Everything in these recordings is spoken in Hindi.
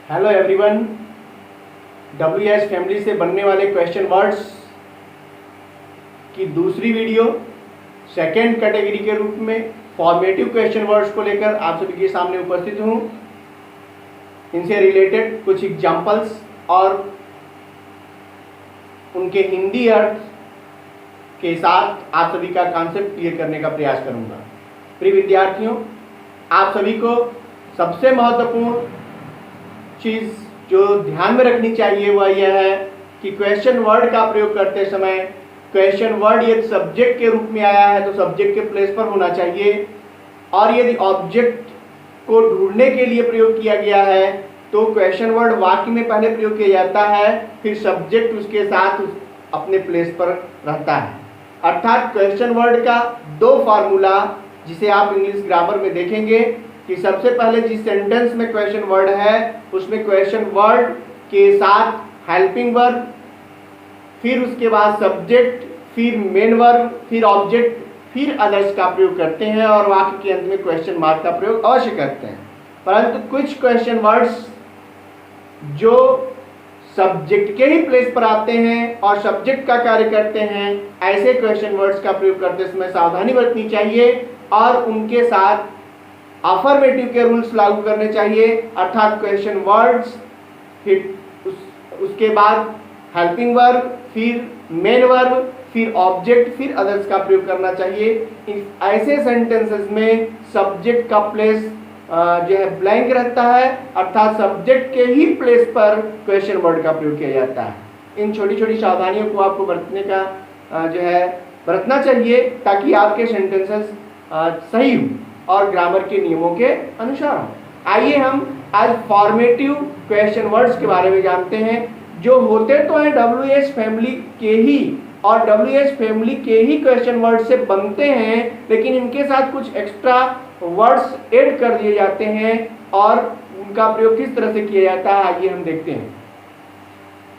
हेलो एवरीवन, WS फैमिली से बनने वाले क्वेश्चन वर्ड्स की दूसरी वीडियो सेकेंड कैटेगरी के रूप में फॉर्मेटिव क्वेश्चन वर्ड्स को लेकर आप सभी के सामने उपस्थित हूँ। इनसे रिलेटेड कुछ एग्जाम्पल्स और उनके हिंदी अर्थ के साथ आप सभी का कॉन्सेप्ट क्लियर करने का प्रयास करूँगा। प्रिय विद्यार्थियों, आप सभी को सबसे महत्वपूर्ण चीज़ जो ध्यान में रखनी चाहिए वह यह है कि क्वेश्चन वर्ड का प्रयोग करते समय क्वेश्चन वर्ड यदि सब्जेक्ट के रूप में आया है तो सब्जेक्ट के प्लेस पर होना चाहिए, और यदि ऑब्जेक्ट को ढूंढने के लिए प्रयोग किया गया है तो क्वेश्चन वर्ड वाक्य में पहले प्रयोग किया जाता है, फिर सब्जेक्ट उसके साथ अपने प्लेस पर रहता है। अर्थात क्वेश्चन वर्ड का दो फार्मूला जिसे आप इंग्लिश ग्रामर में देखेंगे कि सबसे पहले जिस सेंटेंस में क्वेश्चन वर्ड है उसमें क्वेश्चन वर्ड के साथ हेल्पिंग वर्ब, फिर उसके बाद सब्जेक्ट, फिर मेन वर्ब, फिर ऑब्जेक्ट, फिर अदर्स का प्रयोग करते हैं और वाक्य के अंत में क्वेश्चन मार्क का प्रयोग अवश्य करते हैं। परंतु कुछ क्वेश्चन वर्ड्स जो सब्जेक्ट के ही प्लेस पर आते हैं और सब्जेक्ट का कार्य करते हैं, ऐसे क्वेश्चन वर्ड्स का प्रयोग करते समय सावधानी बरतनी चाहिए और उनके साथ अफर्मेटिव के रूल्स लागू करने चाहिए। अर्थात क्वेश्चन वर्ड्स, फिर उसके बाद हेल्पिंग वर्ब, फिर मेन वर्ब, फिर ऑब्जेक्ट, फिर अदर्स का प्रयोग करना चाहिए। ऐसे सेंटेंसेस में सब्जेक्ट का प्लेस जो है ब्लैंक रहता है, अर्थात सब्जेक्ट के ही प्लेस पर क्वेश्चन वर्ड का प्रयोग किया जाता है। इन छोटी छोटी सावधानियों को आपको बरतने का जो है बरतना चाहिए ताकि आपके सेंटेंसेस सही हो और ग्रामर के नियमों के अनुसार हो। आइए हम आज फॉर्मेटिव क्वेश्चन वर्ड्स के बारे में जानते हैं, जो होते तो हैं WS फैमिली के ही और WS फैमिली के ही क्वेश्चन वर्ड से बनते हैं, लेकिन इनके साथ कुछ एक्स्ट्रा वर्ड्स ऐड कर दिए जाते हैं और उनका प्रयोग किस तरह से किया जाता है आइए हम देखते हैं।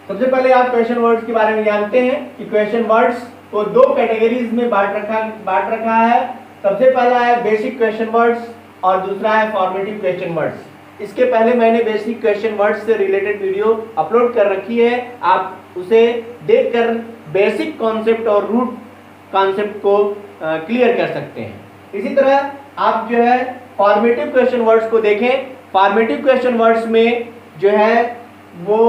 सबसे पहले आप क्वेश्चन वर्ड्स के बारे में जानते हैं कि क्वेश्चन वर्ड्स को दो कैटेगरीज में बांट रखा है। सबसे पहला है बेसिक क्वेश्चन वर्ड्स और दूसरा है फॉर्मेटिव क्वेश्चन वर्ड्स। इसके पहले मैंने बेसिक क्वेश्चन वर्ड्स से रिलेटेड वीडियो अपलोड कर रखी है, आप उसे देखकर बेसिक कॉन्सेप्ट और रूट कॉन्सेप्ट को क्लियर कर सकते हैं। इसी तरह आप जो है फॉर्मेटिव क्वेश्चन वर्ड्स को देखें। फॉर्मेटिव क्वेश्चन वर्ड्स में जो है वो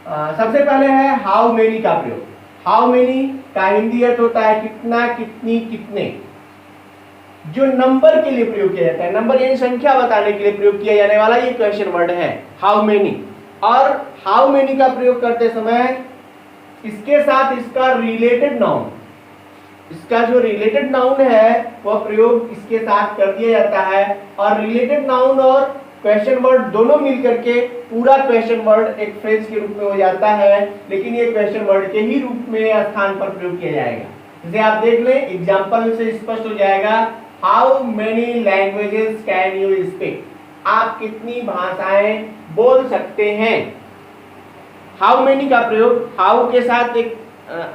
सबसे पहले है हाउ मेनी का प्रयोग। हाउ मेनी का हिंदी अर्थ होता है कितना, कितनी, कितने, जो नंबर के लिए प्रयोग किया जाता है, नंबर यानी संख्या बताने के लिए प्रयोग किया जाने वाला ये क्वेश्चन वर्ड है हाउ मेनी। और हाउ मेनी का प्रयोग करते समय इसके साथ इसका रिलेटेड नाउन, इसका जो रिलेटेड नाउन है वह प्रयोग इसके साथ कर दिया जाता है और रिलेटेड नाउन और क्वेश्चन वर्ड दोनों मिलकर के पूरा क्वेश्चन वर्ड एक फ्रेज के रूप में हो जाता है, लेकिन ये क्वेश्चन वर्ड के ही रूप में स्थान पर प्रयोग किया जाएगा। जैसे आप देख लें, एग्जाम्पल से स्पष्ट हो जाएगा। How many languages can you speak? आप कितनी भाषाएं बोल सकते हैं? हाउ मेनी का प्रयोग, हाउ के साथ एक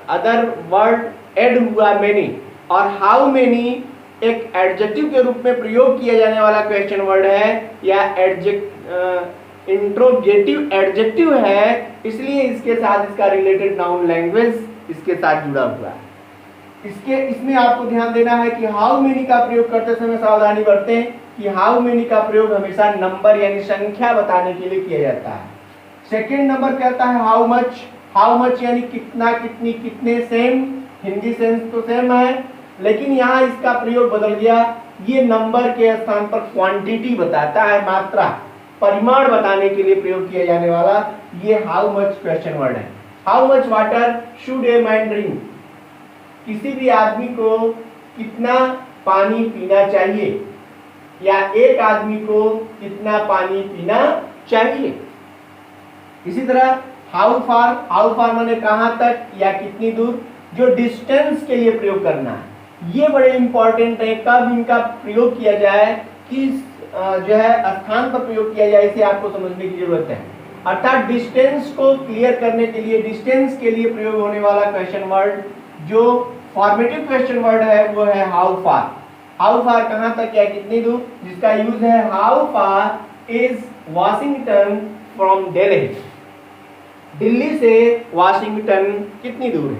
अदर वर्ड ऐड हुआ मेनी, और हाउ मेनी एक एडजेक्टिव के रूप में प्रयोग किया जाने वाला क्वेश्चन वर्ड है या इंट्रोगेटिव एडजेक्टिव है, इसलिए इसके साथ इसका रिलेटेड नाउन लैंग्वेज इसके साथ जुड़ा हुआ है। इसमें आपको ध्यान देना है कि हाउ मेनी का प्रयोग करते समय सावधानी बरतें कि हाउ मेनी का प्रयोग हमेशा नंबर यानी संख्या बताने के लिए किया जाता है। सेकंड नंबर कहता है हाउ मच। हाउ मच यानी कितना, कितनी, कितने, सेम, हिंदी सेंस तो सेम है, लेकिन यहाँ इसका प्रयोग बदल गया। ये नंबर के स्थान पर क्वांटिटी बताता है, मात्रा, परिमाण बताने के लिए प्रयोग किया जाने वाला ये हाउ मच क्वेश्चन वर्ड है। How much water should a man drink? किसी भी आदमी को कितना पानी पीना चाहिए या एक आदमी को कितना पानी पीना चाहिए। इसी तरह हाउ फार, हाउ फार माने कहां तक या कितनी दूर, जो डिस्टेंस के लिए प्रयोग करना है। ये बड़े इंपॉर्टेंट है, कब इनका प्रयोग किया जाए, किस जो है स्थान पर प्रयोग किया जाए, इसे आपको समझने की जरूरत है। अर्थात डिस्टेंस को क्लियर करने के लिए, डिस्टेंस के लिए प्रयोग होने वाला क्वेश्चन वर्ड जो फॉर्मेटिव क्वेश्चन वर्ड है वो है हाउ फार। हाउ फार कहां तक या कितनी दूर, जिसका यूज है how far is Washington from Delhi. Delhi से वाशिंगटन कितनी दूर है?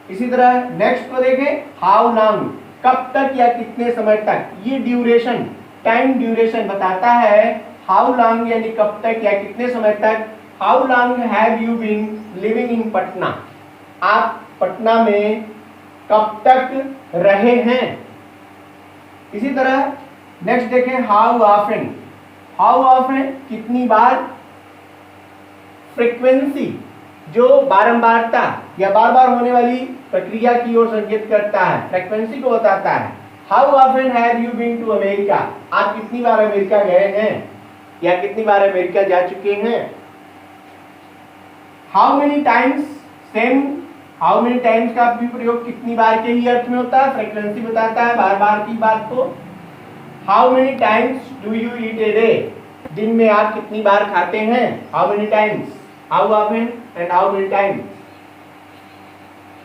इसी तरह नेक्स्ट को देखें, हाउ लॉन्ग, कब तक या कितने समय तक। ये ड्यूरेशन, टाइम ड्यूरेशन बताता है। हाउ लॉन्ग यानी कब तक या कितने समय तक। How long have you been living in Patna, आप पटना में कब तक रहे हैं। इसी तरह नेक्स्ट देखें, हाउ ऑफन, हाउ ऑफन कितनी बार। फ्रीक्वेंसी जो बारंबारता या बार बार होने वाली प्रक्रिया की ओर संकेत करता है, फ्रीक्वेंसी को बताता है। How often have you been to America, आप कितनी बार अमेरिका गए हैं या कितनी बार अमेरिका जा चुके हैं। How many times, same how many times का भी प्रयोग कितनी बार के ही अर्थ में होता है, फ्रीक्वेंसी बताता है बार बार की बात को। How many times do you eat a day, दिन में आप कितनी बार खाते हैं। How many times, how often and how many times.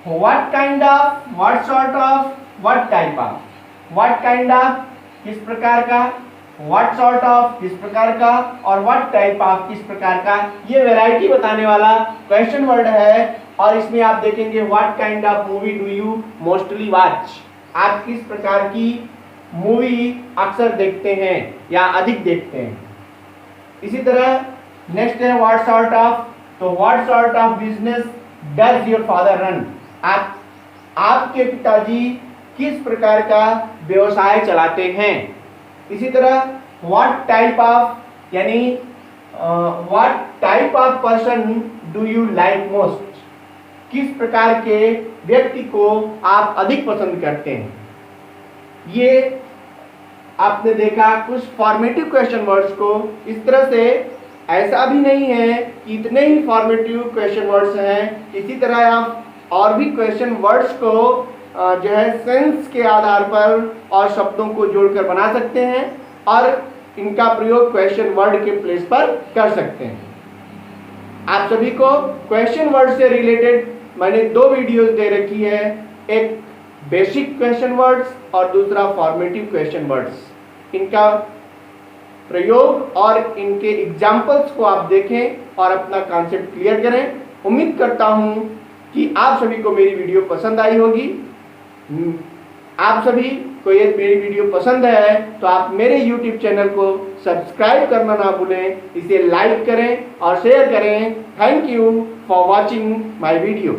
What kind of, what sort of, what type of. What kind of किस प्रकार का, व्हाट सॉर्ट ऑफ किस प्रकार का, और व्हाट टाइप ऑफ किस प्रकार का। ये वैरायटी बताने वाला क्वेश्चन वर्ड है। और इसमें आप देखेंगे what kind of movie do you mostly watch, आप किस प्रकार की मूवी अक्सर देखते हैं या अधिक देखते हैं। इसी तरह नेक्स्ट है व्हाट सॉर्ट ऑफ, तो what sort of business does your father run, आपके पिताजी किस प्रकार का व्यवसाय चलाते हैं। इसी तरह व्हाट टाइप ऑफ यानी what type of person do you like most, किस प्रकार के व्यक्ति को आप अधिक पसंद करते हैं। ये आपने देखा कुछ फॉर्मेटिव क्वेश्चन वर्ड्स को। इस तरह से ऐसा भी नहीं है कि इतने ही फॉर्मेटिव क्वेश्चन वर्ड्स हैं, इसी तरह आप और भी क्वेश्चन वर्ड्स को जो है सेंस के आधार पर और शब्दों को जोड़कर बना सकते हैं और इनका प्रयोग क्वेश्चन वर्ड के प्लेस पर कर सकते हैं। आप सभी को क्वेश्चन वर्ड से रिलेटेड मैंने 2 वीडियोस दे रखी है, एक बेसिक क्वेश्चन वर्ड्स और दूसरा फॉर्मेटिव क्वेश्चन वर्ड्स। इनका प्रयोग और इनके एग्जाम्पल्स को आप देखें और अपना कॉन्सेप्ट क्लियर करें। उम्मीद करता हूं कि आप सभी को मेरी वीडियो पसंद आई होगी। आप सभी को ये मेरी वीडियो पसंद है तो आप मेरे YouTube चैनल को सब्सक्राइब करना ना भूलें, इसे लाइक करें और शेयर करें। Thank you for watching my video.